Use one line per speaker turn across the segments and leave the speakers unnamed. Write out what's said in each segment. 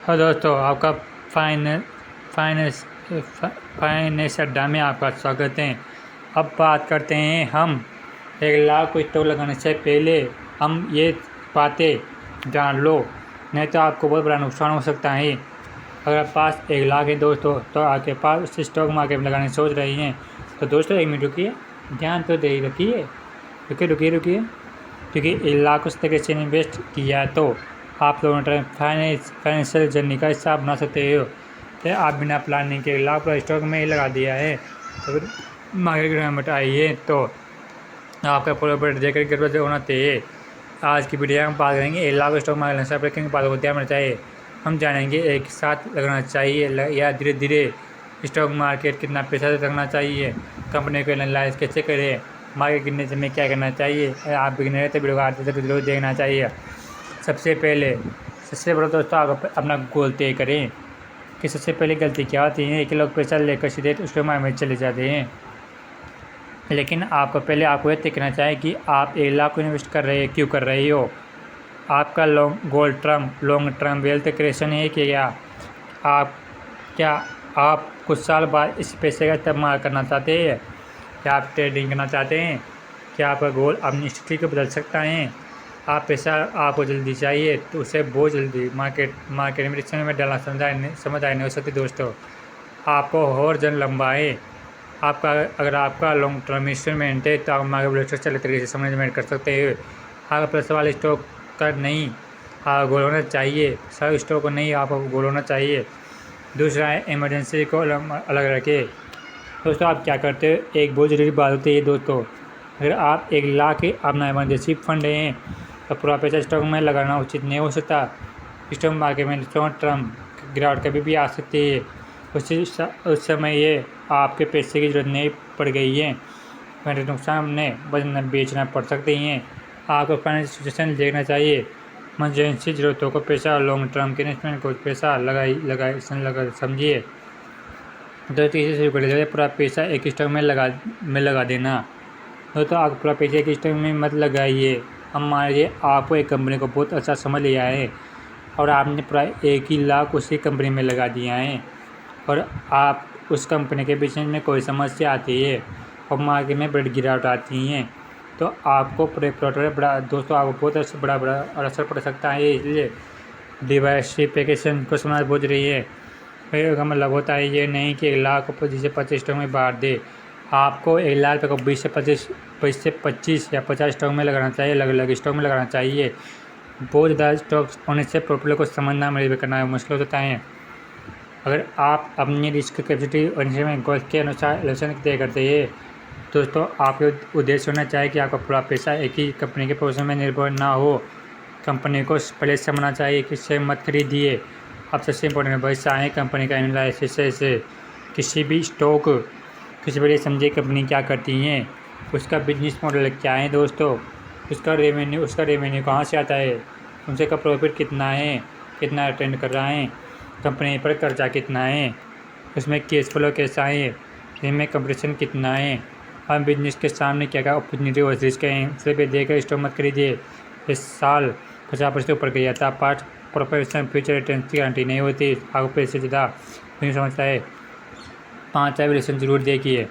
Hello दोस्तों, आपका finance finance finance अड्डा में आपका स्वागत है। अब बात करते हैं हम 1 लाख को स्टॉक लगाने से पहले हम ये बातें जान लो, नहीं तो आपको बहुत बड़ा नुकसान हो सकता है। अगर आप पास 1 लाख है दोस्तों, तो आपके पास उस स्टॉक मार्केट में लगाने सोच रही हैं, तो दोस्तों 1 मिनट रुकिए, ध्यान तो दे रखिए। रुकिए, क्योंकि 1 लाख उस तरीके से इन्वेस्ट किया तो आप लोगों ने फाइनेंशियल जर्नी का हिस्सा बना सकते हो। तो आप बिना प्लानिंग के 1 लाख पर स्टॉक में ही लगा दिया है, तो फिर मार्केट गिरावट आई है तो आपका प्रॉफिट देखकर गड़बड़ होना चाहिए। आज की वीडियो में हम बात करेंगे 1 लाख स्टॉक मार्केट से आपके किन बातों को ध्यान रखना चाहिए। हम जानेंगे एक साथ लगाना चाहिए या धीरे धीरे स्टॉक मार्केट, कितना पैसा रखना चाहिए, कंपनी को एनालाइज कैसे करें, मार्केट गिरने से हमें क्या करना चाहिए। आप बिगनर तो वीडियो को आते तक जरूर देखना चाहिए। सबसे बड़ा दोस्तों, आप अपना गोल तय करें कि सबसे पहले गलती क्या होती है कि लोग पैसा लेकर सीधे उसके मार्केट में चले जाते हैं। लेकिन आपको ये तय करना चाहिए कि आप 1 लाख को इन्वेस्ट कर रहे हैं, क्यों कर रहे हो। आपका लॉन्ग टर्म वेल्थ क्रिएशन है कि क्या आप कुछ साल बाद इस पैसे का इस्तेमाल करना चाहते हैं, क्या आप ट्रेडिंग करना चाहते हैं, क्या आपका गोल अपनी स्थिति को बदल सकता है। आप पैसा आपको जल्दी चाहिए तो उसे बहुत जल्दी मार्केट में रिस्क में डालना समझदारी नहीं हो सकती दोस्तों। आपको और जन लंबा है। अगर आपका लॉन्ग टर्म इंस्ट्रूमेंट है तो आप मार्केट अच्छे तरीके से समझमेंट कर सकते हैं। आपका प्लस वाले स्टॉक का नहीं, आपका गोल होना चाहिए। सारे स्टॉक को नहीं, आपका गोल होना चाहिए। दूसरा है इमरजेंसी को अलग रखें। दोस्तों, आप क्या करते हो, एक बहुत ज़रूरी बात होती है दोस्तों। अगर आप 1 लाख अपना इमरजेंसी फंड हैं तो पूरा पैसा स्टॉक में लगाना उचित नहीं हो सकता। स्टॉक मार्केट में शॉर्ट टर्म गिरावट कभी भी आ सकती है। उस समय ये आपके पैसे की जरूरत नहीं पड़ गई है, मेरे नुकसान में बेचना पड़ सकते हैं। आपको फाइनेंशियल सिचुएशन देखना चाहिए। इमरजेंसी जरूरतों को पैसा और लॉन्ग टर्म के इन्वेस्टमेंट को पैसा लगा समझिए। दो तीसरे शुरू कर दीजिए, पूरा पैसा एक स्टॉक में लगा देना। तो आप पूरा पैसा एक स्टॉक में मत लगाइए। हम मान लीजिए आपको एक कंपनी को बहुत अच्छा समझ लिया है और आपने पूरा 1 लाख उसी कंपनी में लगा दिया है, और आप उस कंपनी के बिजनेस में कोई समस्या आती है और मार्केट में बड़ी गिरावट आती है, तो आपको पूरे प्रोडक्ट दोस्तों आपको बहुत बड़ा असर पड़ सकता है। इसलिए डिवर्सिफिकेशन को समझ बहुत रही है। का मतलब होता है ये नहीं कि 1 लाख को जिसे 25 स्टॉक में बांट दे। आपको 1 लाख रुपये को 20 से 25 या 50 स्टॉक में लगाना चाहिए, अलग अलग स्टॉक में लगाना चाहिए। बहुत ज़्यादा स्टॉक्स होने से पोर्टफोलियो को समझना मेरे करना मुश्किल होता है। अगर आप अपनी रिस्क कैपेसिटी और इन्वेस्टमेंट गोल्स के अनुसार इलेक्शन तय करते हैं, दोस्तों आपके उद्देश्य होना चाहिए कि आपका पूरा पैसा एक ही कंपनी के पोजीशन में निर्भर ना हो। कंपनी को पहले समझना चाहिए कि शेयर मत खरीदिए। अब सबसे इम्पोर्टेंट भविष्य है कंपनी का एनालिसिस से किसी भी स्टॉक किसी बड़े समझे कंपनी क्या करती हैं, उसका बिजनेस मॉडल क्या है दोस्तों, उसका रेवेन्यू कहाँ से आता है, उनसे का प्रॉफिट कितना है, कितना रिटर्न कर रहा है, कंपनी पर कर्जा कितना है, उसमें कैश फ्लो कैसा है, इनमें कंपटीशन कितना है, हम बिजनेस के सामने क्या क्या अपॉर्चुनिटी और रिस्क हैं, उसे भी देकर स्टॉक मत खरीदिए। इस साल 50% ऊपर गया था, पार्ट प्रोफेशनल फ्यूचर रिटर्न की गारंटी नहीं होती। आपको पैसे ज़्यादा नहीं समझता है। 5 एवल्यूशन जरूर देखिए।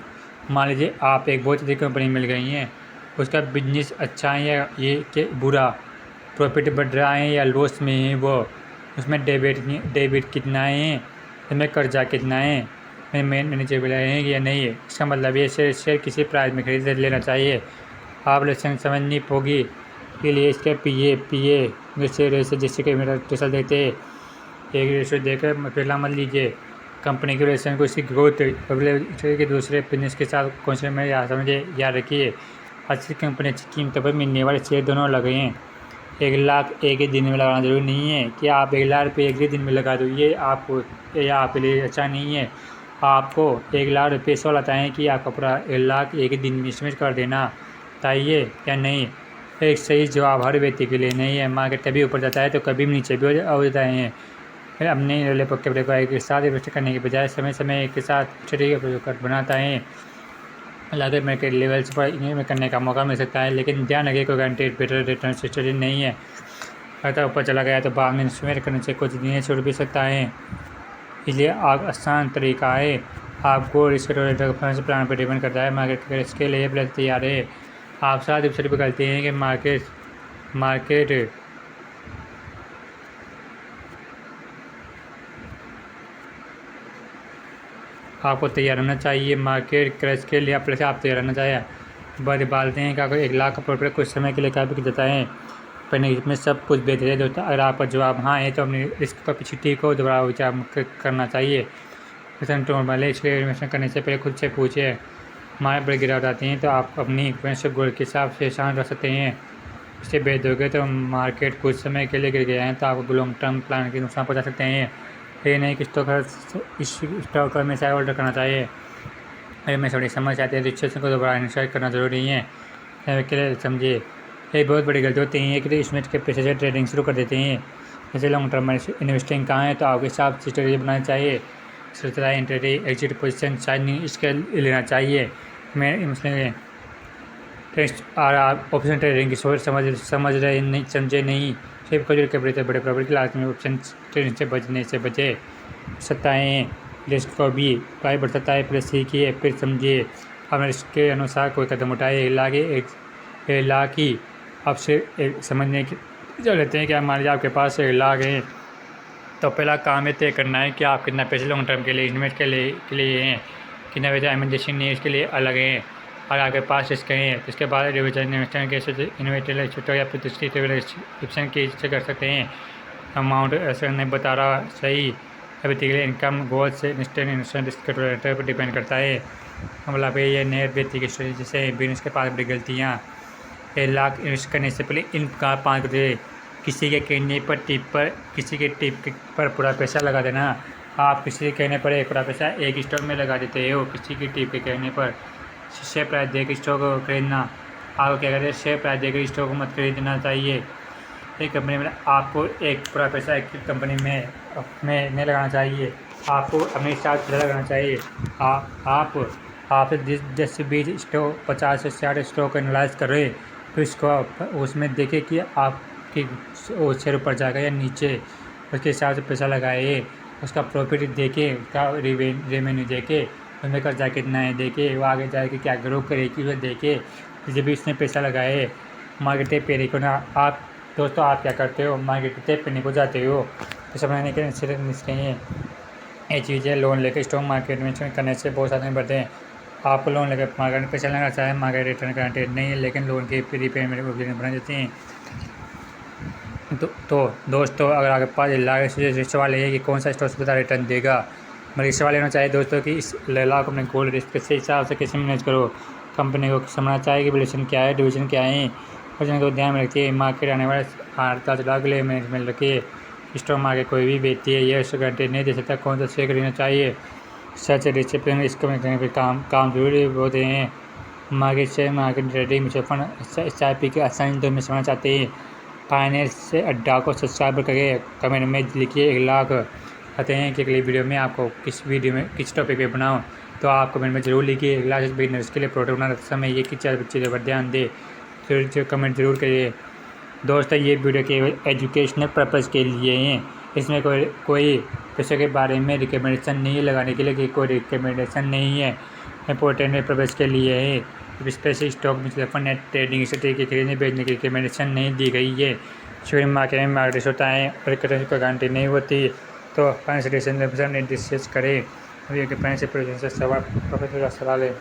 मान लीजिए आप एक बहुत अच्छी कंपनी मिल गई हैं, उसका बिजनेस अच्छा है या ये कि बुरा, प्रॉफिट बढ़ रहा है या लॉस में है वो, उसमें डेबिट कितना है, उसमें कर्जा कितना है, मैनेजेबल है या नहीं है। इसका मतलब ये शेयर किसी प्राइस में खरीद लेना चाहिए। आप लेसन समझनी होगी के लिए इसके पीए जैसे कि मेरा रेशो देते हैं, एक रेशो देकर पहला मत लीजिए। कंपनी के रेशन को इसकी ग्रोथ अगले के दूसरे बिजनेस के साथ कौन में याद रखिए। अच्छी कंपनी अच्छी कीमतों पर मिलने वाले शेयर दोनों अलग हैं। 1 लाख एक ही दिन में लगाना जरूरी नहीं है कि आप 1 लाख रुपये एक ही दिन में लगा दो, ये आपके लिए अच्छा नहीं है। आपको 1 लाख रुपये सवाल आता है कि आपका पूरा 1 लाख एक ही दिन में इन्वेस्ट कर देना चाहिए या नहीं। एक सही जवाब हर व्यक्ति के लिए नहीं है। मार्केट कभी ऊपर जाता है तो कभी नीचे भी हो जाता है। फिर अपने कपड़े को एक साथ इन्वेस्ट करने के बजाय समय समय के साथ छोटे बनाता है। लागत मार्केट लेवल्स पर इन्वेस्ट करने का मौका मिल सकता है, लेकिन ध्यान रखिए कोई गारंटेड बेटर रिटर्न स्ट्रेटजी नहीं है। अगर ऊपर चला गया तो बाद में इन्वेस्टमेंट करने से कुछ दिन छूट भी सकता है। इसलिए आसान तरीका है, आपको रिस्क फाइनेंस प्लान पर डिपेंड करता है। मार्केट के रिस्क के लिए पहले तैयार है। आप साथ ही भी करते हैं कि मार्केट आपको तैयार रहना चाहिए। मार्केट क्रैश के लिए पहले से आप तैयार रहना चाहिए। बड़े बालते हैं कि अगर 1 लाख का प्रॉफिट कुछ समय के लिए क्या बिक जाता है, पहले इसमें सब कुछ बेच दिया जाता है। अगर आपका जवाब हाँ है तो अपने रिस्क का पीछे ठीक हो दोबारा विचार करना चाहिए। नॉर्मल है, इसलिए इन्वेस्टमेंट करने से पहले खुद से पूछिए। हमारे बड़े गिरावट आती हैं तो आप अपनी इन्वेस्टमेंट गोल के हिसाब से शान रख सकते हैं। इसे बेच दोगे तो मार्केट कुछ समय के लिए गिर गया है तो आपको लॉन्ग टर्म प्लान के नुकसान पहुँचा सकते हैं। ये नहीं कि स्टॉक में शेयर होल्डर करना चाहिए। अगर मैं थोड़ी समझ आती है तो सिचुएशन को दोबारा इनिशिएट करना ज़रूरी है। के लिए समझिए, ये बहुत बड़ी गलती होती है कि इसमें के पैसे से ट्रेडिंग शुरू कर देते हैं। जैसे लॉन्ग टर्म में इन्वेस्टिंग कहाँ है तो आपके हिसाब से स्ट्रेटजी बनानी चाहिए। Strategy entry exit position signing इसके लेना चाहिए। मैं इसमें और आप ऑप्शन ट्रेडिंग की सोच समझ रहे नहीं, समझे नहीं। सिर्फ खजूर के बड़े प्रॉफिट की लालच में ऑप्शन ट्रेडिंग से बचने से बचे। सत्ताएँ रिस्क को भी प्राइस बढ़ सकता है, पहले सीखिए फिर समझिए। अपने रिस्क के अनुसार कोई कदम उठाए। एक लाख ही आपसे समझने की जो लेते हैं कि मान लीजिए आपके पास 1 लाख है तो पहला काम ये तय करना है कि आप कितना पैसे लॉन्ग टर्म के लिए इन्वेस्ट के लिए हैं, कितना पैसा इमरजेंसी नीड्स के लिए अलग हैं और आपके पास रिस्क हैं। तो इसके बाद रिविजन इन्वेस्टमेंट के इन्वेस्टर छुट्टा या फिर दूसरी ऑप्शन की से कर सकते हैं। अमाउंट ऐसा नहीं बता रहा सही, अभी तक इनकम गोल से इंस्टेंट रिस्क पर डिपेंड करता है। मतलब ये नए व्यक्ति की स्टोरी जैसे बिजनेस के पास बड़ी गलतियाँ। 1 लाख इन्वेस्ट करने से पहले इनका 5 दे किसी के कहने पर किसी के टिप पर पूरा पैसा लगा देना। आप किसी के कहने पर पूरा पैसा एक स्टॉक में लगा देते हो, किसी की टिप के कहने पर। शेयर प्राइस देकर स्टॉक को खरीदना, आपको क्या कहते हैं, शेयर प्राइस देकर स्टॉक को मत खरीदना चाहिए। एक कंपनी में आपको एक पूरा पैसा एक कंपनी में नहीं लगाना चाहिए, आपको अपने हिसाब से लगाना चाहिए। आप 10 से 20 स्टॉक 50 से 60 स्टॉक एनालाइज करें, तो इसको उसमें देखें कि आपकी शेयर ऊपर जाएगा या नीचे, उसके हिसाब से पैसा लगाए। उसका प्रॉफिट देखें, उसका रेवेन्यू देखें, उसमें कर्जा कितना है देखें, वो आगे जाके क्या ग्रो करेगी वो देखें। जब भी इसमें पैसा लगाए। मार्केट पे को ना आप दोस्तों आप क्या करते हो, मार्केट पे को जाते हो तो समझने के चाहिए। ये चीज़ें लोन लेकर स्टॉक मार्केट में करने से बहुत सारे बढ़ते हैं। आपको लोन लेकर मार्केट में पैसा लगाना चाहे, मार्केट रिटर्न गारंटेड नहीं है, लेकिन लोन की रीपेमेंट बना देते हैं। तो दोस्तों अगर आपके पास 1 लाख सवाल है कि कौन सा स्टॉक ज़्यादा रिटर्न देगा, मेरे सवाल लेना चाहिए दोस्तों कि इस लाख अपने गोल्ड रिस्क के हिसाब से कैसे मैनेज करो। कंपनी को समझना चाहिए कि वैल्यूएशन क्या है, डिवीजन क्या है, वजन को ध्यान में रखिए। मार्केट आने वाले 8 लाख के लिए मैनेजमेंट रखिए। स्टॉक मार्केट कोई भी बेचती है, यह गारंटी नहीं दे सकता कौन सा शेयर खरीदना चाहिए। सच डिसिप्लिन इसको करने पर काम जरूरी होते हैं। Market trading mutual fund SIP के आसानी तो में समझना चाहते हैं। फाइनेंस से अड्डा को सब्सक्राइब करके कमेंट में लिखिए 1 लाख। कहते हैं कि अगली वीडियो में आपको किस टॉपिक पे बनाऊं, तो आप कमेंट में ज़रूर लिखिए। 1 लाख बिजनेस के लिए प्रोडक्ट बनाते समय ये किस चीज़ों पर ध्यान दे, फिर कमेंट ज़रूर करिए। दोस्तों ये वीडियो केवल एजुकेशनल पर्पज़ के लिए हैं, इसमें कोई पैसे के बारे में रिकमेंडेशन नहीं है, लगाने के लिए कोई रिकमेंडेशन नहीं है। इंपॉर्टेंट पर्पज़ के लिए है। Special stock mutual fund net trading strategy के खरीदने बेचने की रिकमेंडेशन नहीं दी गई है। शेयर मार्केट में मार्केट होता है और करेंसी को गारंटी नहीं होती, तो फाइनेंशियल डिसीजन डिस्कस करें। फाइनेंशियल सवाल प्रोफेसर का सवाल है।